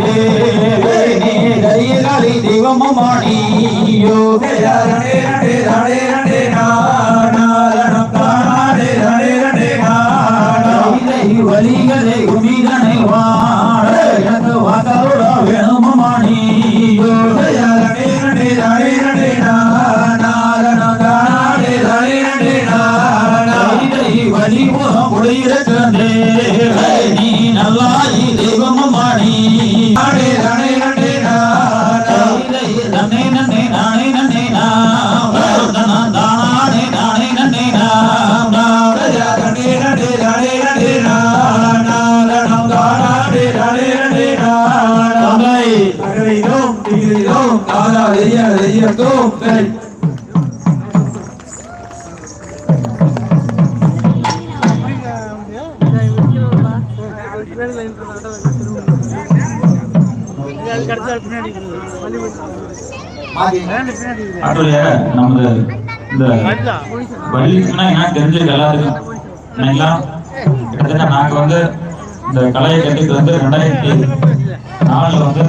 கண்டே நீ கையாளி தெய்வமானியோ வலிகளை உமிதனை வாழ எனக்கு வாக்கரோட வேணுமானியோ வலி முகம் உடையிறக்கண்டே நீ நல்லாயி தெய்வமானி நானே நானே நானே நானே நானே நானே நானே நானே நானே நமது இந்த வள்ளிக்குன்னா என்ன தெரிஞ்சிருக்கு எல்லாருக்கும். கிட்டத்தட்ட நாங்க வந்து இந்த கலையை கட்டிட்டு வந்து 2004 வந்து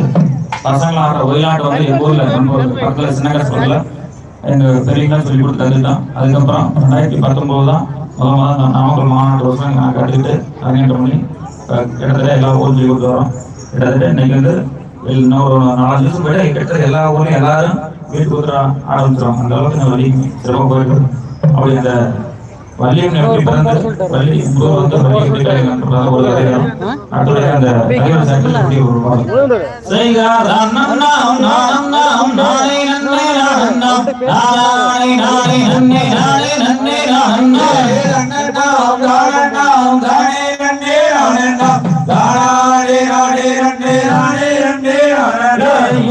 பசங்கள ஆடுற ஒயிலாட்டம் வந்து எங்க ஊர்ல பக்கத்துல சின்னகரத்துல எங்க பெரியவங்க சொல்லி கொடுத்து கற்றுட்டோம். அதுக்கப்புறம் 2019 தான் முதல் நாமக்கல் மாநாட்டு வருஷம் நான் கற்றுக்கிட்டு அரங்கேற்றம் பண்ணி கிட்டத்தட்ட எல்லா ஊரும் சொல்லி கொடுத்து வரோம். கிட்டத்தட்ட இன்னைக்கு வந்து இன்னும் ஒரு 4 நிமிஷம் போயிட்டு கிட்டத்தட்ட எல்லா ஊர்லையும் எல்லாரும் வீட்டுக்கு ஊற்ற ஆரம்பிச்சிடும். அந்த அளவுக்கு இந்த வள்ளி சிறப்பாக போயிட்டு அப்படி இந்த வள்ளியம் எப்படி பிறந்து வள்ளி வந்து வள்ளி ஒரு கதைகளும் அடுத்த அந்த தலைவர் சாட்சி ஒரு பாடல்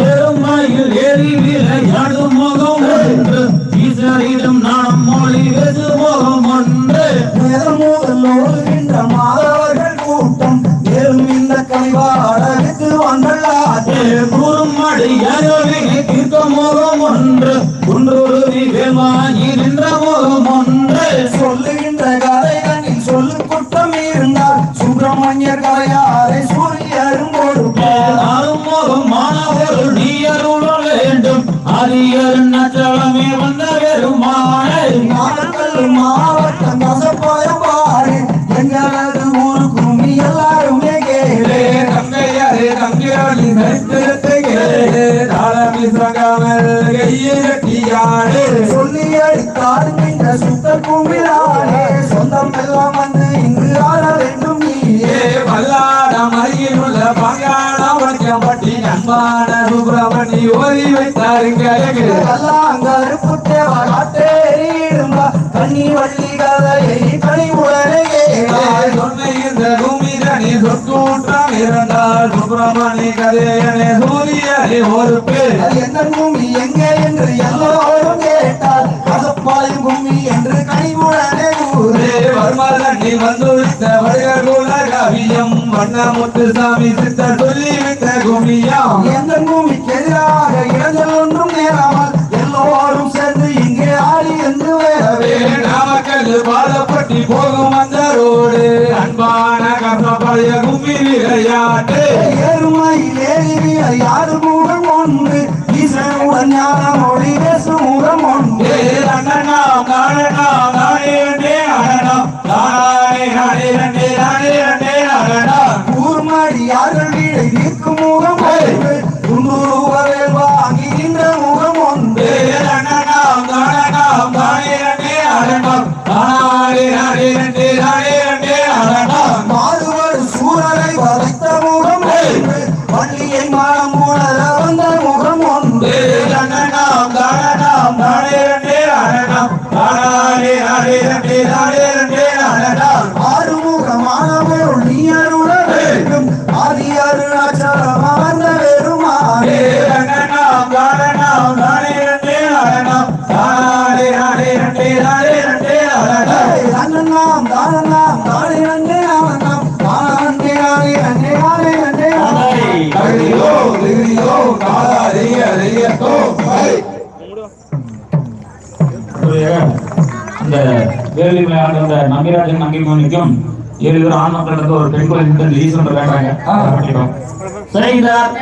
எருமையில் ஏறி விளையாடும் முகம் ஒன்று ஈசரிடம் நாணம் மொழி வெது முகம் ஒன்று ஓடுகின்ற மாதவர்கள் கூட்டம் ஏறும் இந்த கனிவாடகு வந்தல்லாது கூறும் அடியாரோவினை தீர்க்க முகம் ஒன்று குன்றூருவி வேல்வாங்கி நின்ற முகம் ஒன்று சொல்லுகின்ற கதைகளில் சொல்லு குற்றம் இருந்தால் சுப்பிரமணியர் கரையாரை சூரியரும் கொடுப்பார் முகமான ஒரு நீயருள வேண்டும் அரியர் நச்சலமே வந்த பெருமானை மாவட்டம் கசப்பாயபாடு எங்களது ஊரு கும்மி எல்லாருமே கேளே தங்கையாரே தங்கையாளி நெருத்து கேளே தாளமி சகாமல் கையை கட்டியாடு சொல்லி அடித்தாடு இந்த சுத்த கும்பிடாடே சொந்தம் எல்லாம் வந்து இங்கு ஆட வேண்டும் நீயே வல்லாடம் அருகில் உள்ள பங்காடம் வட்டப்பட்டி அன்பான சுப்பிரமணி ஓதி வைத்தாருங்க கருப்பு தேவா காட்டேறிடும்பா கண்ணி வள்ளி கதையை கனிவுடனே சொன்ன இந்த பூமி தனி சொற்கூற்றம் இருந்தால் சுப்பிரமணி கதையனே சூரியனே ஒரு பேர் எந்த பூமி எங்கே என்று எல்லோரும் கேட்டால் கசப்பாயும் பூமி என்று கனிவுடனே கூறு வர்மதண்ணி வந்துவிட்ட வடகூல கவியம் வண்ணமுத்து சாமி சித்தர் சொல்லிவிட்ட குமியம் எந்த பூமிக்கு எதிராக இடங்கள் ஒன்றும் நேராமல் எல்லோரும் சேர்ந்து இங்கே ஆடி என்று வேறவே நாமக்கல் பாதப்பட்டி போகும் அந்த ரோடு அன்பான கசப்படைய கும்மி விளையாட்டு ஏறுமையில் ஏறி விளையாடு மூலம் ஒன்று ஈசனுடன் ஞான மொழி பேசும் மூலம் ஒன்று அண்ணனாம் நாடனாம் நாடே அடனாம் நாடே நாடே நண்டே நாடே நண்டே அடனாம் கூர்மடி யார்கள் வீடை நிற்கும் முகம் ஒன்று குண்டூருவரில் வாங்கி நின்ற முகம் ஒன்று அண்ணனாம் நாடனாம் நாடே நண்டே அடனாம் நாடே நாடே நண்டே நாடே நண்டே அடனாம் மாறுவர் சூரரை வதைத்த முகம் ஒன்று வள்ளியை மானம் உணர வந்த முகம் ஒன்று அண்ணனாம் நாடனாம் நாடே நண்டே அடனாம் நாடே நாடே நண்டே நாடே நண்டே அடனாம் ஆறுமுகமானவருள் நீ அருள வேண்டும் ஆதி அருணாச்சலம் அமர்ந்த பெருமானே அண்ணனாம் நாடனாம் நாடே நண்டே அடனாம் நாடே நாடே நண்டே நாடே நண்டே அடனாம் அண்ணனாம் நாடனாம் நாடே நண்டே அடனாம் நாடே நாடே நண்டே நாடே நண்டே அடனாம் கரிலோ திரிலோ காலாரிய ரியோ பை இந்த வேலி விளையாட்டு அந்த நம்பிராஜன் நம்பிமோனிக்கும் 7 பேர் ஆண் மக்கள் ஒரு பெண் கோயில் ஈஸ்வரன் வேண்டாங்க செய்கிறார்.